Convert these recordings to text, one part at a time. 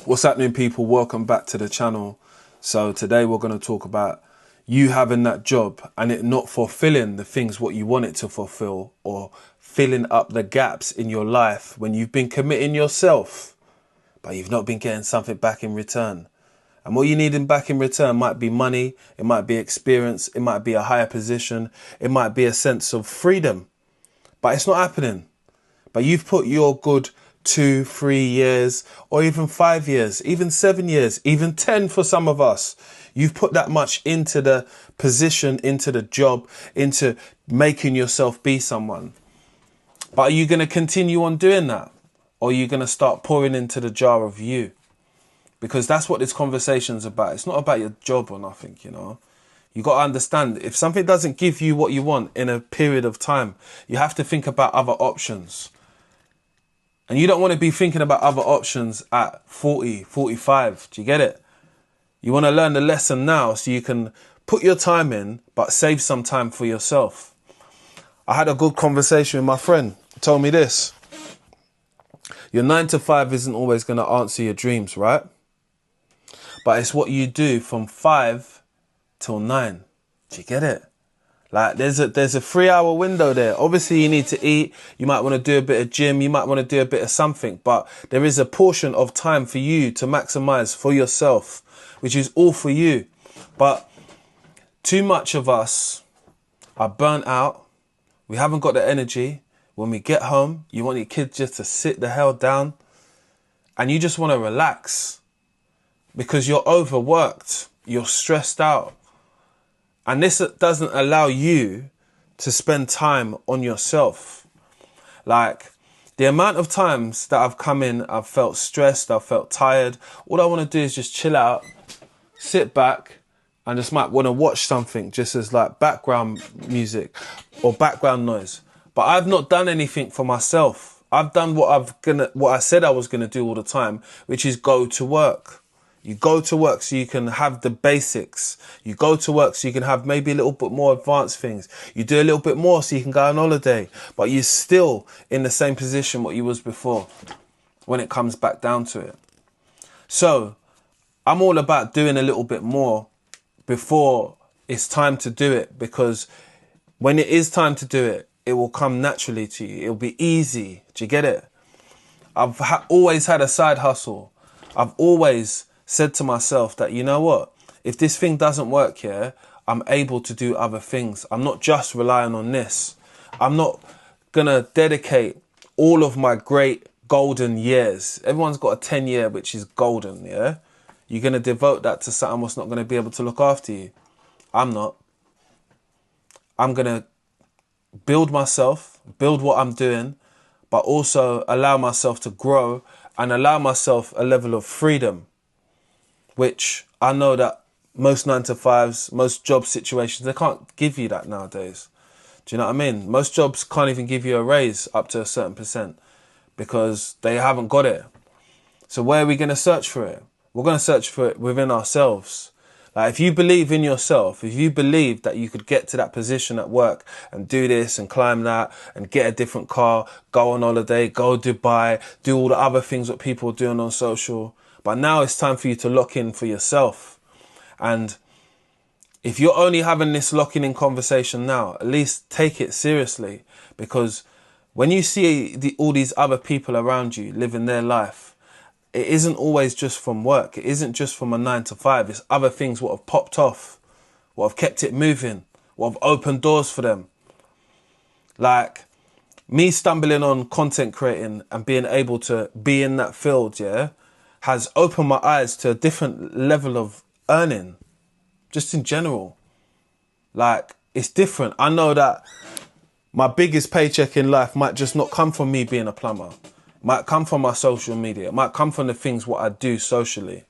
What's happening, people? Welcome back to the channel. So today we're going to talk about you having that job and it not fulfilling the things what you want it to fulfill, or filling up the gaps in your life when you've been committing yourself but you've not been getting something back in return. And what you need back in return might be money, it might be experience, it might be a higher position, it might be a sense of freedom, but it's not happening. But you've put your good 2, 3 years, or even 5 years, even 7 years, even 10 for some of us. You've put that much into the position, into the job, into making yourself be someone. But are you going to continue on doing that? Or are you going to start pouring into the jar of you? Because that's what this conversation's about. It's not about your job or nothing, you know. You got to understand, if something doesn't give you what you want in a period of time, you have to think about other options. And you don't want to be thinking about other options at 40, 45. Do you get it? You want to learn the lesson now so you can put your time in, but save some time for yourself. I had a good conversation with my friend. He told me this. Your 9 to 5 isn't always going to answer your dreams, right? But it's what you do from 5 till 9. Do you get it? Like there's a 3-hour window there. Obviously you need to eat. You might want to do a bit of gym. You might want to do a bit of something, but there is a portion of time for you to maximize for yourself, which is all for you. But too much of us are burnt out. We haven't got the energy. When we get home, you want your kids just to sit the hell down and you just want to relax because you're overworked. You're stressed out. And this doesn't allow you to spend time on yourself. Like the amount of times that I've come in, I've felt stressed, I've felt tired. All I want to do is just chill out, sit back, and just might want to watch something just as like background music or background noise. But I've not done anything for myself. I've done what I said I was gonna do all the time, which is go to work. You go to work so you can have the basics. You go to work so you can have maybe a little bit more advanced things. You do a little bit more so you can go on holiday. But you're still in the same position what you was before when it comes back down to it. So I'm all about doing a little bit more before it's time to do it. Because when it is time to do it, it will come naturally to you. It'll be easy. Do you get it? I've always had a side hustle. I've always said to myself that, you know what, if this thing doesn't work here, I'm able to do other things. I'm not just relying on this. I'm not going to dedicate all of my great golden years. Everyone's got a 10-year, which is golden, yeah? You're going to devote that to something that's not going to be able to look after you. I'm not. I'm going to build myself, build what I'm doing, but also allow myself to grow and allow myself a level of freedom, which I know that most 9 to 5s, most job situations, they can't give you that nowadays. Do you know what I mean? Most jobs can't even give you a raise up to a certain percent because they haven't got it. So where are we going to search for it? We're going to search for it within ourselves. Like if you believe in yourself, if you believe that you could get to that position at work and do this and climb that and get a different car, go on holiday, go Dubai, do all the other things that people are doing on social. But now it's time for you to lock in for yourself. And if you're only having this locking in conversation now, at least take it seriously. Because when you see all these other people around you living their life, it isn't always just from work. It isn't just from a 9 to 5. It's other things what have popped off, what have kept it moving, what have opened doors for them. Like me stumbling on content creating and being able to be in that field, yeah, has opened my eyes to a different level of earning, just in general. Like, it's different. I know that my biggest paycheck in life might just not come from me being a plumber. It might come from my social media. It might come from the things what I do socially.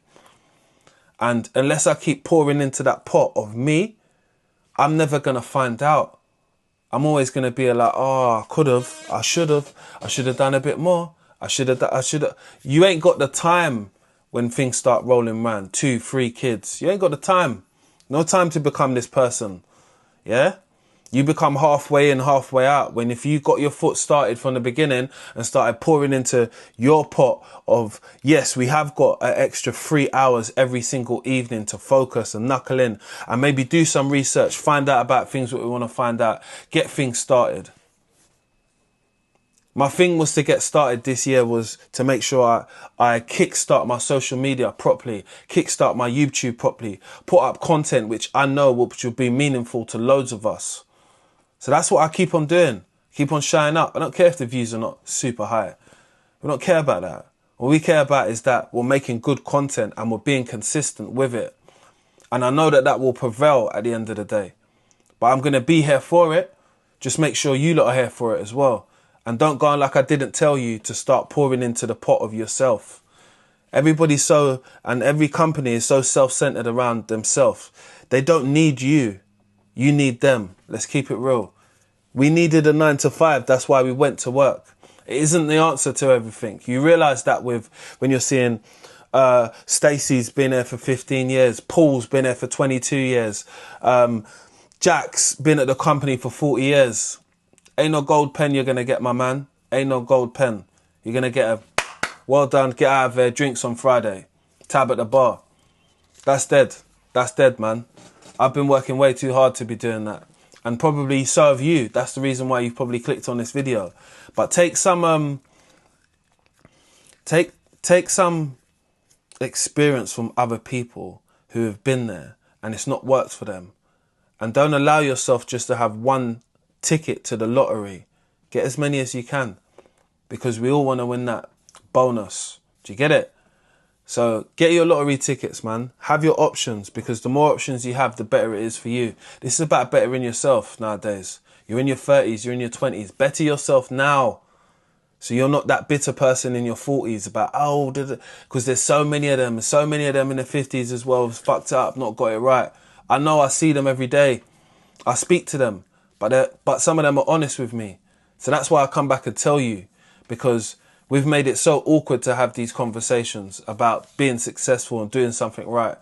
And unless I keep pouring into that pot of me, I'm never going to find out. I'm always going to be like, oh, I could have, I should have done a bit more. I should have. You ain't got the time when things start rolling around. 2, 3 kids. You ain't got the time. No time to become this person. Yeah? You become halfway in, halfway out. When if you got your foot started from the beginning and started pouring into your pot of, yes, we have got an extra 3 hours every single evening to focus and knuckle in and maybe do some research, find out about things that we want to find out, get things started. My thing was to get started this year was to make sure I kickstart my social media properly, kickstart my YouTube properly, put up content which I know which will be meaningful to loads of us. So that's what I keep on doing. Keep on shining up. I don't care if the views are not super high. We don't care about that. What we care about is that we're making good content and we're being consistent with it. And I know that that will prevail at the end of the day. But I'm going to be here for it. Just make sure you lot are here for it as well. And don't go on like I didn't tell you to start pouring into the pot of yourself. Everybody's so, and every company is so self-centered around themselves. They don't need you. You need them. Let's keep it real. We needed a 9 to 5. That's why we went to work. It isn't the answer to everything. You realise that when you're seeing Stacey's been there for 15 years. Paul's been there for 22 years. Jack's been at the company for 40 years. Ain't no gold pen you're going to get, my man. Ain't no gold pen. You're going to get a well done, get out of there, drinks on Friday. Tab at the bar. That's dead. That's dead, man. I've been working way too hard to be doing that. And probably so have you. That's the reason why you've probably clicked on this video. But take some take some experience from other people who have been there and it's not worked for them. And don't allow yourself just to have one ticket to the lottery. Get as many as you can, because we all want to win that bonus. Do you get it? So get your lottery tickets, man. Have your options, because the more options you have, the better it is for you. This is about bettering yourself nowadays. You're in your 30s, you're in your 20s. Better yourself now. So you're not that bitter person in your 40s about, oh, because there's so many of them in the 50s as well, fucked up, not got it right. I know, I see them every day. I speak to them, but some of them are honest with me. So that's why I come back and tell you, because we've made it so awkward to have these conversations about being successful and doing something right.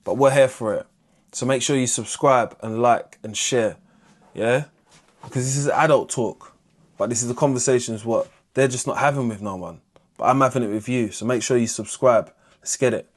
But we're here for it. So make sure you subscribe and like and share. Yeah? Because this is adult talk. But this is the conversations what they're just not having with no one. But I'm having it with you. So make sure you subscribe. Let's get it.